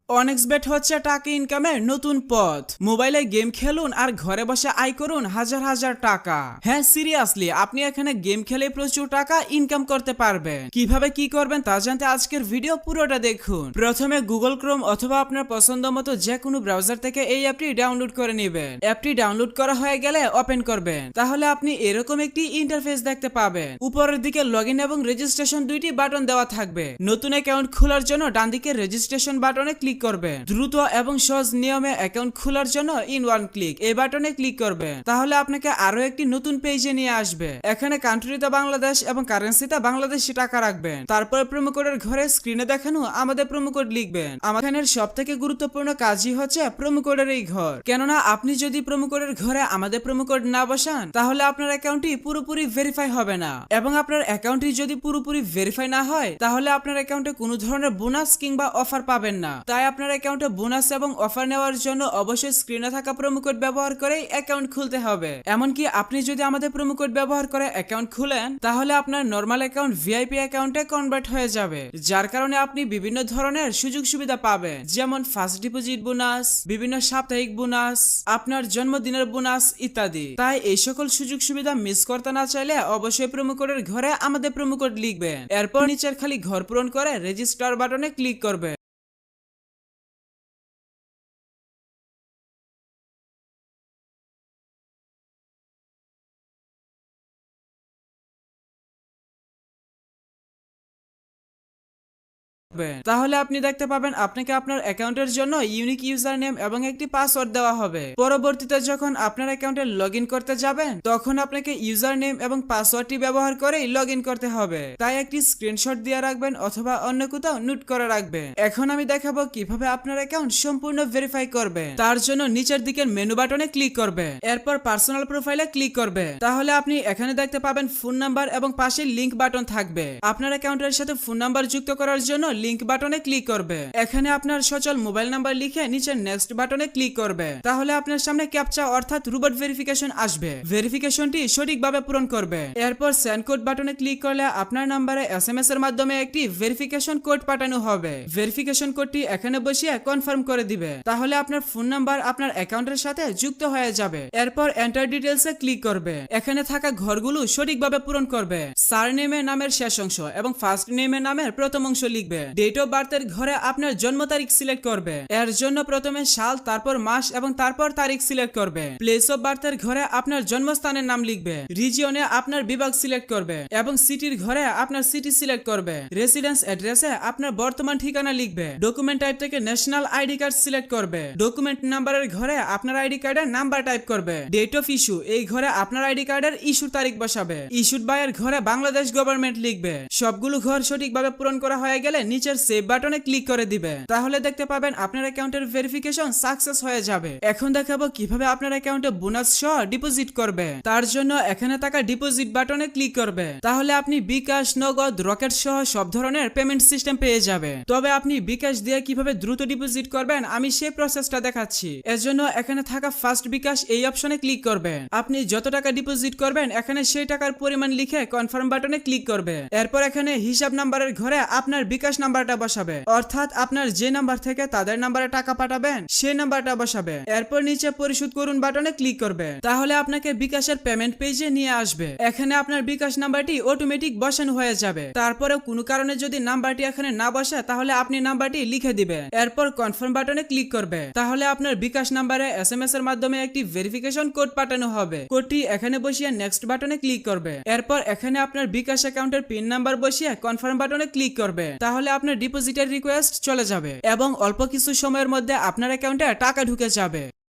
অনেক্সবেট হচ্ছে টাকা ইনকামের নতুন পথ। মোবাইলে গেম খেলুন আর ঘরে বসে আয় করুন হাজার হাজার টাকা। হ্যাঁ, সিরিয়াসলি, আপনি এখানে গেম খেলে প্রচুর টাকা ইনকাম করতে পারবেন। কিভাবে কি করবেন তা জানতে আজকের ভিডিও পুরোটা দেখুন। প্রথমে গুগল ক্রোম অথবা আপনার পছন্দ মতো যে কোনো ব্রাউজার থেকে এই অ্যাপটি ডাউনলোড করে নেবেন। অ্যাপটি ডাউনলোড করা হয়ে গেলে ওপেন করবেন। তাহলে আপনি এরকম একটি ইন্টারফেস দেখতে পাবেন। উপরের দিকে লগইন এবং রেজিস্ট্রেশন দুইটি বাটন দেওয়া থাকবে। নতুন অ্যাকাউন্ট খোলার জন্য ডান দিকে রেজিস্ট্রেশন বাটনে ক্লিক করবেন। দ্রুত এবং সহজ নিয়মে অ্যাকাউন্ট খোলার জন্য ইন ওয়ান ক্লিক এই বাটনে ক্লিক করবেন। তাহলে আপনাকে আরো একটি নতুন পেজে নিয়ে আসবে। এখানে কান্ট্রিতে বাংলাদেশ এবং কারেন্সিতে বাংলাদেশি টাকা রাখবেন। তারপর প্রোমো কোডের ঘরে স্ক্রিনে দেখানো আমাদের প্রোমো কোড লিখবেন। আমাদের সব থেকে গুরুত্বপূর্ণ কাজই হচ্ছে প্রোমো কোডের এই ঘর। কেননা আপনি যদি প্রোমো কোডের ঘরে আমাদের প্রোমো কোড না বসান তাহলে আপনার অ্যাকাউন্টটি পুরোপুরি ভেরিফাই হবে না, এবং আপনার অ্যাকাউন্টটি যদি পুরোপুরি ভেরিফাই না হয় তাহলে আপনার অ্যাকাউন্টে কোনো ধরনের বোনাস কিংবা অফার পাবেন না। তাই আপনার অ্যাকাউন্টে বোনাস এবং অফার নেওয়ার জন্য অবশ্যই স্ক্রিনে থাকা প্রোমো কোড ব্যবহার করেই অ্যাকাউন্ট খুলতে হবে। এমনকি আপনি যদি আমাদের প্রোমো কোড ব্যবহার করে অ্যাকাউন্ট খুলেন তাহলে আপনার নরমাল অ্যাকাউন্ট ভিআইপি অ্যাকাউন্টে কনভার্ট হয়ে যাবে, যার কারণে আপনি বিভিন্ন ধরনের সুযোগ সুবিধা পাবেন, যেমন ফার্স্ট ডিপোজিট বোনাস, বিভিন্ন সাপ্তাহিক বোনাস, আপনার জন্মদিনের বোনাস ইত্যাদি। তাই এই সকল সুযোগ সুবিধা মিস করতে না চাইলে অবশ্যই প্রোমো কোডের ঘরে আমাদের প্রোমো কোড লিখবেন। এরপর নিচের খালি ঘর পূরণ করে রেজিস্টার বাটনে ক্লিক করবেন। তাহলে আপনি দেখতে পাবেন আপনাকে আপনার অ্যাকাউন্টের জন্য ইউনিক ইউজার নেম এবং একটি পাসওয়ার্ড দেওয়া হবে। পরবর্তীতে যখন আপনার অ্যাকাউন্টে লগইন করতে যাবেন তখন আপনাকে ইউজার নেম এবং পাসওয়ার্ডটি ব্যবহার করেই লগইন করতে হবে। তাই একটি স্ক্রিনশট দিয়ে রাখবেন অথবা অন্য কোথাও নোট করে রাখবেন। এখন আমি দেখাবো কিভাবে আপনার অ্যাকাউন্ট সম্পূর্ণ ভেরিফাই করবেন। তার জন্য নিচের দিকের মেনু বাটনে ক্লিক করবেন। এরপর পার্সোনাল প্রোফাইলে ক্লিক করবেন। তাহলে আপনি এখানে দেখতে পাবেন ফোন নাম্বার এবং পাশে লিংক বাটন থাকবে। আপনার অ্যাকাউন্টের সাথে ফোন নাম্বার যুক্ত করার জন্য লিংক বাটনে ক্লিক করবে। এখানে আপনার সচল মোবাইল নাম্বার লিখে নিচে নেক্সট বাটনে ক্লিক করবে। তাহলে আপনার সামনে ক্যাপচা অর্থাৎ রোবট ভেরিফিকেশন আসবে। ভেরিফিকেশনটি সঠিকভাবে পূরণ করবে। এরপর সেন্ড কোড বাটনে ক্লিক করলে আপনার নাম্বারে এসএমএস এর মাধ্যমে একটি ভেরিফিকেশন কোড পাঠানো হবে। ভেরিফিকেশন কোডটি এখানে বসিয়ে কনফার্ম করে দিবে। তাহলে আপনার ফোন নাম্বার আপনার অ্যাকাউন্টের সাথে যুক্ত হয়ে যাবে। এরপর এন্টার ডিটেইলস এ ক্লিক করবে। এখানে থাকা ঘরগুলো সঠিকভাবে পূরণ করবে। সারনেমে নামের শেষ অংশ এবং ফার্স্ট নেমে নামের প্রথম অংশ লিখবে। ডেট অফ বার্থের ঘরে আপনার জন্ম তারিখ সিলেক্ট করবে। এর জন্য প্রথমে সাল, তারপর মাস এবং তারপর তারিখ সিলেক্ট করবে। প্লেস অফ বার্থের ঘরে আপনার জন্মস্থানের নাম লিখবে। রিজিয়নে আপনার বিভাগ সিলেক্ট করবে এবং সিটির ঘরে আপনার সিটি সিলেক্ট করবে। রেসিডেন্স অ্যাড্রেসে আপনার বর্তমান ঠিকানা লিখবে। ডকুমেন্ট টাইপ থেকে ন্যাশনাল আইডি কার্ড সিলেক্ট করবে। ডকুমেন্ট নাম্বারের ঘরে আপনার আইডি কার্ডের নাম্বার টাইপ করবে। ডেট অফ ইস্যু এই ঘরে আপনার আইডি কার্ডের ইস্যুর তারিখ বসাবে। ইস্যুড বাই এর ঘরে বাংলাদেশ গভর্নমেন্ট লিখবে। সবগুলো ঘর সঠিকভাবে পূরণ করা হয়ে গেলে নিচের সেভ বাটনে ক্লিক করে দিবে। তাহলে দেখতে পাবেন আপনার অ্যাকাউন্টের ভেরিফিকেশন সাকসেস হয়ে যাবে। এখন দেখাবো কিভাবে আপনার অ্যাকাউন্টে বোনাস সহ ডিপোজিট করবে। তার জন্য এখানে থাকা ডিপোজিট বাটনে ক্লিক করবে। তাহলে আপনি বিকাশ, নগদ, রকেট সহ সব ধরনের পেমেন্ট সিস্টেম পেয়ে যাবে। তবে আপনি বিকাশ দিয়ে কিভাবে দ্রুত ডিপোজিট করবেন আমি সেই প্রসেসটা দেখাচ্ছি। এর জন্য এখানে থাকা ফার্স্ট বিকাশ এই অপশনে ক্লিক করবেন। আপনি যত টাকা ডিপোজিট করবেন এখানে সেই টাকার পরিমাণ লিখে কনফার্ম বাটনে ক্লিক করবে। এরপর এখানে হিসাব নাম্বারের ঘরে আপনার বিকাশ নাম্বারটা বসাবে, অর্থাৎ আপনার যে নাম্বার থেকে তাদের নাম্বারে টাকা পাঠাবেন সেই নাম্বারটা বসাবে। এরপর নিচে পরিশোধ করুন বাটনে ক্লিক করবে। তাহলে আপনাকে বিকাশের পেমেন্ট পেজে নিয়ে আসবে। এখানে আপনার বিকাশ নাম্বারটি অটোমেটিক বসানো হয়ে যাবে। তারপরে কোনো কারণে যদি নাম্বারটি এখানে না বসে তাহলে আপনি নাম্বারটি লিখে দিবেন। এরপর কনফার্ম বাটনে ক্লিক করবে। তাহলে আপনার বিকাশ নাম্বারে এসএমএস এর মাধ্যমে একটি ভেরিফিকেশন কোড পাঠানো হবে। কোডটি এখানে বসিয়ে নেক্সট বাটনে ক্লিক করবে। এরপর এখানে আপনার বিকাশ অ্যাকাউন্টের পিন নাম্বার বসিয়ে কনফার্ম বাটনে ক্লিক করবে। তাহলে আপনার ডিপোজিটের রিকোয়েস্ট চলে যাবে এবং অল্প কিছু সময়ের মধ্যে আপনার অ্যাকাউন্টে টাকা ঢুকে যাবে।